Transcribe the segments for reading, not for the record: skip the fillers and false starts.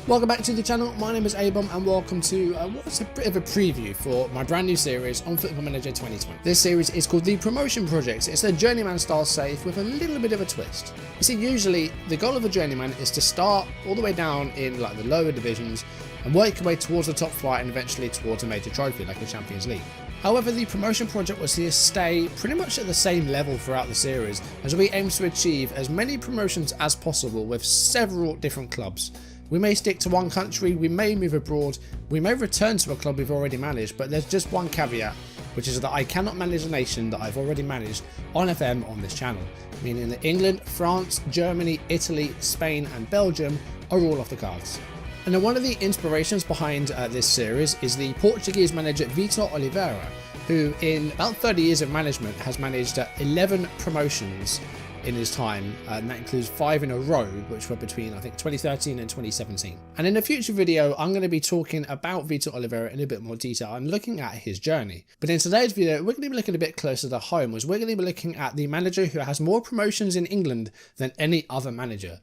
Welcome back to the channel, my name is a-bomb and welcome to what's a bit of a preview for my brand new series on Football Manager 2020. This series is called the Promotion Project. It's a Journeyman style save with a little bit of a twist. You see, usually the goal of a Journeyman is to start all the way down in like the lower divisions and work your way towards the top flight and eventually towards a major trophy like the Champions League. However, the Promotion Project will see us stay pretty much at the same level throughout the series as we aim to achieve as many promotions as possible with several different clubs. We may stick to one country, we may move abroad, we may return to a club we've already managed, but there's just one caveat, which is that I cannot manage a nation that I've already managed on FM on this channel, meaning that England, France, Germany, Italy, Spain and Belgium are all off the cards. And then one of the inspirations behind this series is the Portuguese manager Vitor Oliveira, who in about 30 years of management has managed 11 promotions in his time, and that includes 5 in a row, which were between I think 2013 and 2017. And in a future video I'm going to be talking about Vitor Oliveira in a bit more detail and looking at his journey. But in today's video we're going to be looking a bit closer to home, as we're going to be looking at the manager who has more promotions in England than any other manager.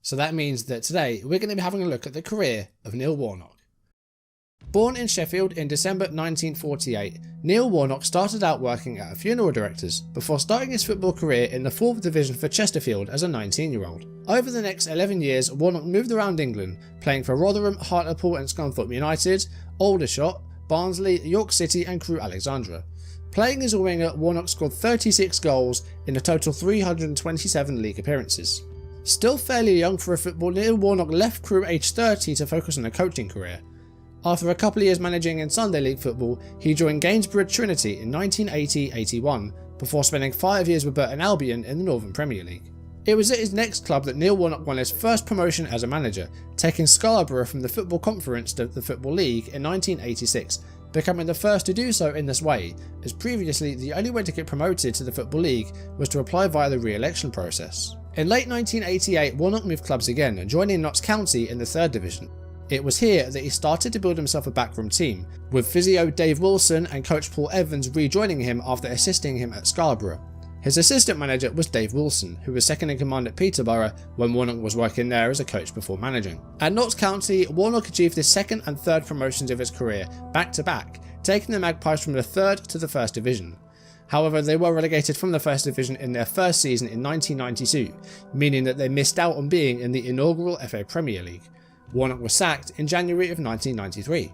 So that means that today we're going to be having a look at the career of Neil Warnock. Born in Sheffield in December 1948, Neil Warnock started out working at a funeral director's before starting his football career in the 4th Division for Chesterfield as a 19-year-old. Over the next 11 years, Warnock moved around England, playing for Rotherham, Hartlepool and Scunthorpe United, Aldershot, Barnsley, York City and Crewe Alexandra. Playing as a winger, Warnock scored 36 goals in a total 327 league appearances. Still fairly young for a footballer, Neil Warnock left Crewe aged 30 to focus on a coaching career. After a couple of years managing in Sunday League football, he joined Gainsborough Trinity in 1980-81 before spending 5 years with Burton Albion in the Northern Premier League. It was at his next club that Neil Warnock won his first promotion as a manager, taking Scarborough from the Football Conference to the Football League in 1986, becoming the first to do so in this way, as previously the only way to get promoted to the Football League was to apply via the re-election process. In late 1988, Warnock moved clubs again, joining Notts County in the 3rd Division. It was here that he started to build himself a backroom team, with physio Dave Wilson and coach Paul Evans rejoining him after assisting him at Scarborough. His assistant manager was Dave Wilson, who was second in command at Peterborough when Warnock was working there as a coach before managing. At Notts County, Warnock achieved his 2nd and 3rd promotions of his career back to back, taking the Magpies from the 3rd to the 1st Division. However, they were relegated from the 1st Division in their first season in 1992, meaning that they missed out on being in the inaugural FA Premier League. Warnock was sacked in January of 1993.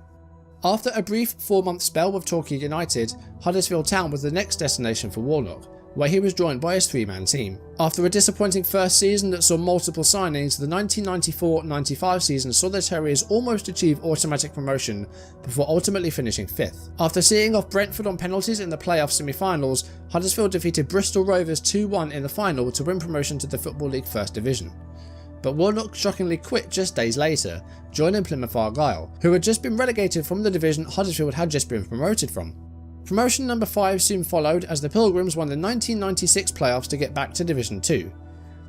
After a brief 4-month spell with Torquay United, Huddersfield Town was the next destination for Warnock, where he was joined by his 3-man team. After a disappointing first season that saw multiple signings, the 1994-95 season saw the Terriers almost achieve automatic promotion before ultimately finishing 5th. After seeing off Brentford on penalties in the playoff semi-finals, Huddersfield defeated Bristol Rovers 2-1 in the final to win promotion to the Football League 1st Division. But Warnock shockingly quit just days later, joining Plymouth Argyle, who had just been relegated from the division Huddersfield had just been promoted from. Promotion number 5 soon followed as the Pilgrims won the 1996 playoffs to get back to Division 2.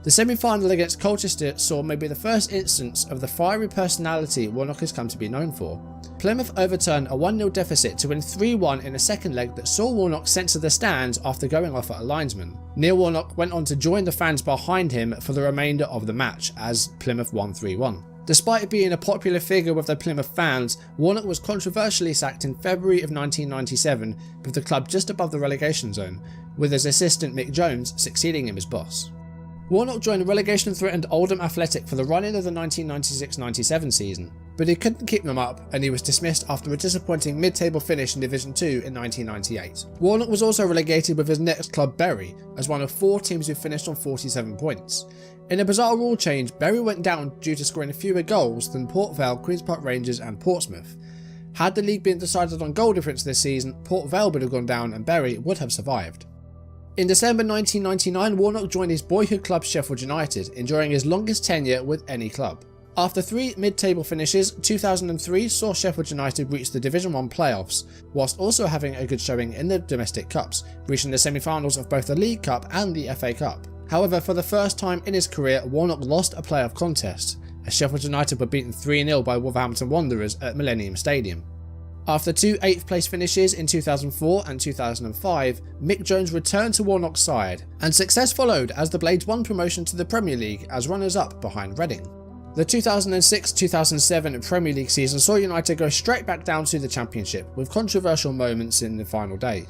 The semi-final against Colchester saw maybe the first instance of the fiery personality Warnock has come to be known for. Plymouth overturned a 1-0 deficit to win 3-1 in a second leg that saw Warnock sent to the stands after going off at a linesman. Neil Warnock went on to join the fans behind him for the remainder of the match as Plymouth won 3-1. Despite being a popular figure with the Plymouth fans, Warnock was controversially sacked in February of 1997 with the club just above the relegation zone, with his assistant Mick Jones succeeding him as boss. Warnock joined relegation-threatened Oldham Athletic for the run-in of the 1996-97 season, but he couldn't keep them up and he was dismissed after a disappointing mid-table finish in Division 2 in 1998. Warnock was also relegated with his next club Bury as one of 4 teams who finished on 47 points. In a bizarre rule change, Bury went down due to scoring fewer goals than Port Vale, Queen's Park Rangers and Portsmouth. Had the league been decided on goal difference this season, Port Vale would have gone down and Bury would have survived. In December 1999, Warnock joined his boyhood club Sheffield United, enjoying his longest tenure with any club. After 3 mid-table finishes, 2003 saw Sheffield United reach the Division 1 playoffs, whilst also having a good showing in the domestic cups, reaching the semi-finals of both the League Cup and the FA Cup. However, for the first time in his career, Warnock lost a playoff contest, as Sheffield United were beaten 3-0 by Wolverhampton Wanderers at Millennium Stadium. After 2 8th place finishes in 2004 and 2005, Mick Jones returned to Warnock's side, and success followed as the Blades won promotion to the Premier League as runners-up behind Reading. The 2006-2007 Premier League season saw United go straight back down to the Championship, with controversial moments in the final day.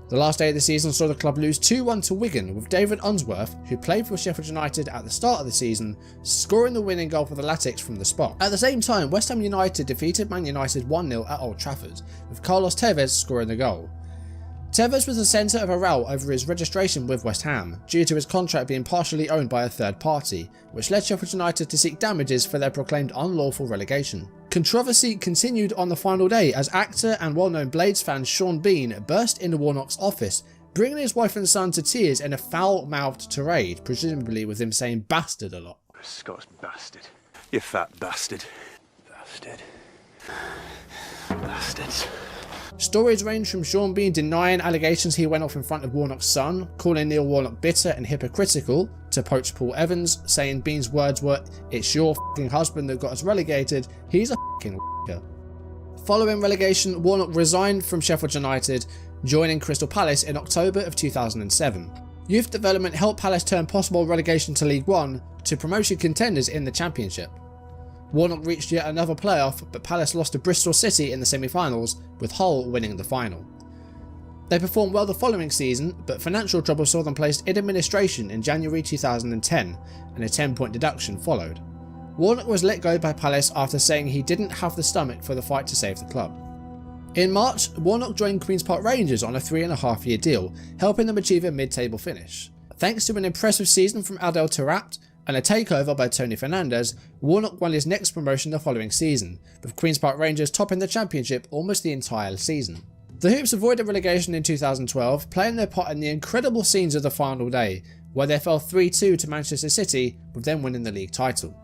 The last day of the season saw the club lose 2-1 to Wigan, with David Unsworth, who played for Sheffield United at the start of the season, scoring the winning goal for the Latics from the spot. At the same time, West Ham United defeated Man United 1-0 at Old Trafford, with Carlos Tevez scoring the goal. Tevez was the centre of a row over his registration with West Ham, due to his contract being partially owned by a third party, which led Sheffield United to seek damages for their proclaimed unlawful relegation. Controversy continued on the final day as actor and well-known Blades fan Sean Bean burst into Warnock's office, bringing his wife and son to tears in a foul-mouthed tirade, presumably with him saying bastard a lot. Scots bastard. You fat bastard. Bastard. Bastards. Stories range from Sean Bean denying allegations he went off in front of Warnock's son, calling Neil Warnock bitter and hypocritical, to poach Paul Evans, saying Bean's words were, "It's your f***ing husband that got us relegated, he's a f***ing w***er." Following relegation, Warnock resigned from Sheffield United, joining Crystal Palace in October of 2007. Youth development helped Palace turn possible relegation to League One to promotion contenders in the Championship. Warnock reached yet another playoff, but Palace lost to Bristol City in the semi-finals, with Hull winning the final. They performed well the following season, but financial trouble saw them placed in administration in January 2010, and a 10-point deduction followed. Warnock was let go by Palace after saying he didn't have the stomach for the fight to save the club. In March, Warnock joined Queen's Park Rangers on a 3.5-year deal, helping them achieve a mid-table finish. Thanks to an impressive season from Adel Taarabt and a takeover by Tony Fernandes, Warnock won his next promotion the following season, with Queen's Park Rangers topping the Championship almost the entire season. The Hoops avoided relegation in 2012, playing their part in the incredible scenes of the final day, where they fell 3-2 to Manchester City, with them winning the league title.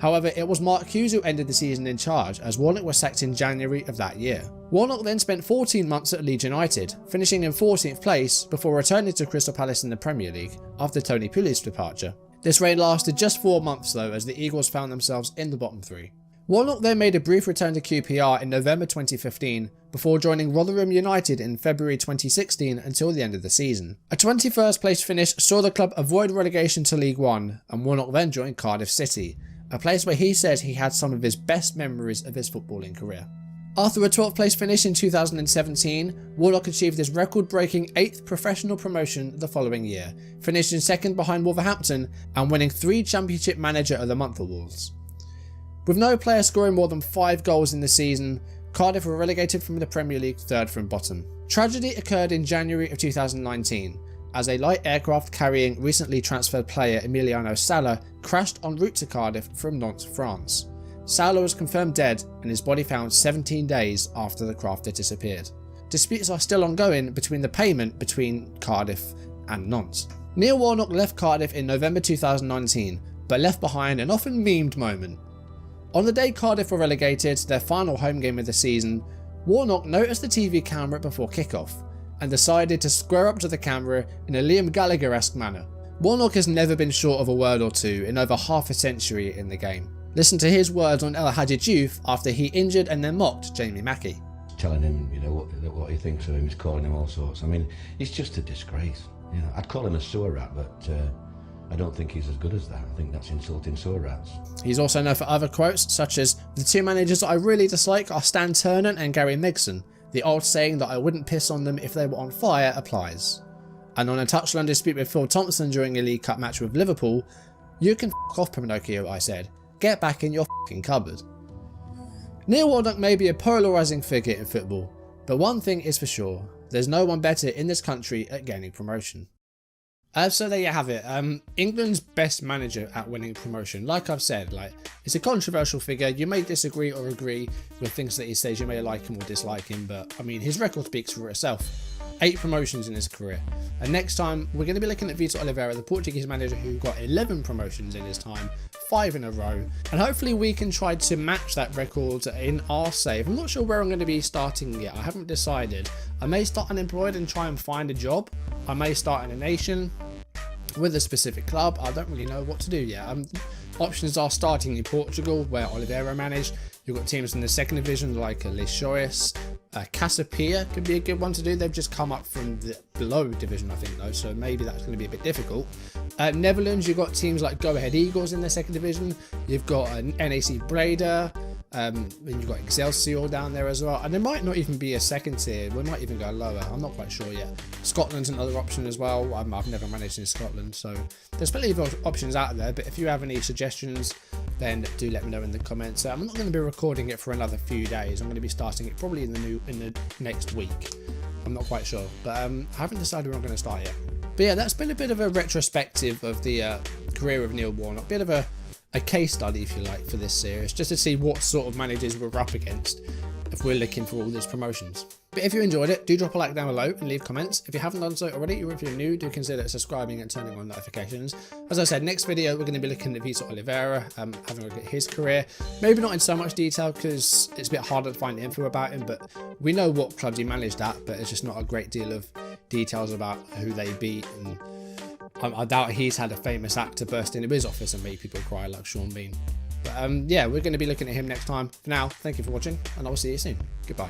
However, it was Mark Hughes who ended the season in charge, as Warnock was sacked in January of that year. Warnock then spent 14 months at Leeds United, finishing in 14th place before returning to Crystal Palace in the Premier League after Tony Pulis's departure. This reign lasted just 4 months though, as the Eagles found themselves in the bottom 3. Warnock then made a brief return to QPR in November 2015 before joining Rotherham United in February 2016 until the end of the season. A 21st place finish saw the club avoid relegation to League One, and Warnock then joined Cardiff City, a place where he said he had some of his best memories of his footballing career. After a 12th place finish in 2017, Warnock achieved his record-breaking 8th professional promotion the following year, finishing second behind Wolverhampton and winning 3 Championship Manager of the Month awards. With no player scoring more than 5 goals in the season, Cardiff were relegated from the Premier League, third from bottom. Tragedy occurred in January of 2019, as a light aircraft carrying recently transferred player Emiliano Sala crashed en route to Cardiff from Nantes, France. Sala was confirmed dead and his body found 17 days after the craft had disappeared. Disputes are still ongoing between the payment between Cardiff and Nantes. Neil Warnock left Cardiff in November 2019, but left behind an often memed moment. On the day Cardiff were relegated, their final home game of the season, Warnock noticed the TV camera before kickoff and decided to square up to the camera in a Liam Gallagher-esque manner. Warnock has never been short of a word or two in over half a century in the game. Listen to his words on El Hadid Youth after he injured and then mocked Jamie Mackie. Telling him, what he thinks of him, he's calling him all sorts. I mean, it's just a disgrace. I'd call him a sewer rat, but I don't think he's as good as that. I think that's insulting sewer rats. He's also known for other quotes, such as, "The 2 managers that I really dislike are Stan Ternent and Gary Megson. The old saying that I wouldn't piss on them if they were on fire applies." And on a touchline dispute with Phil Thompson during a League Cup match with Liverpool, "You can f*** off, Pinocchio," I said. "Get back in your f***ing cupboard." Neil Warnock may be a polarising figure in football, but one thing is for sure, there's no one better in this country at gaining promotion. So there you have it. England's best manager at winning promotion. Like I've said, it's a controversial figure. You may disagree or agree with things that he says. You may like him or dislike him, but I mean, his record speaks for itself. 8 promotions in his career. And next time, we're going to be looking at Vitor Oliveira, the Portuguese manager who got 11 promotions in his time, 5 in a row. And hopefully we can try to match that record in our save. I'm not sure where I'm going to be starting yet. I haven't decided. I may start unemployed and try and find a job. I may start in a nation. With a specific club, I don't really know what to do yet. Options are starting in Portugal, where Oliveira managed. You've got teams in the second division like Leixões. Casapia could be a good one to do. They've just come up from the below division, I think, though, so maybe that's going to be a bit difficult. Netherlands, you've got teams like Go Ahead Eagles in their second division. You've got NAC Breda. Then you've got Excelsior down there as well, and there might not even be a second tier. We might even go lower. I'm not quite sure yet. Scotland's another option as well. I've never managed in Scotland, so there's plenty of options out there. But if you have any suggestions, then do let me know in the comments. I'm not going to be recording it for another few days. I'm going to be starting it probably in the next week. I'm not quite sure, but I haven't decided where I'm going to start yet. But yeah, that's been a bit of a retrospective of the career of Neil Warnock. Bit of a case study, if you like, for this series, just to see what sort of managers we're up against if we're looking for all these promotions. But if you enjoyed it, do drop a like down below and leave comments. If you haven't done so already, or if you're new, do consider subscribing and turning on notifications. As I said, next video we're going to be looking at Vitor Oliveira, having a look at his career. Maybe not in so much detail because it's a bit harder to find info about him, but we know what clubs he managed at, but it's just not a great deal of details about who they beat, and I doubt he's had a famous actor burst into his office and make people cry like Sean Bean. But yeah, we're going to be looking at him next time. For now, thank you for watching, and I will see you soon. Goodbye.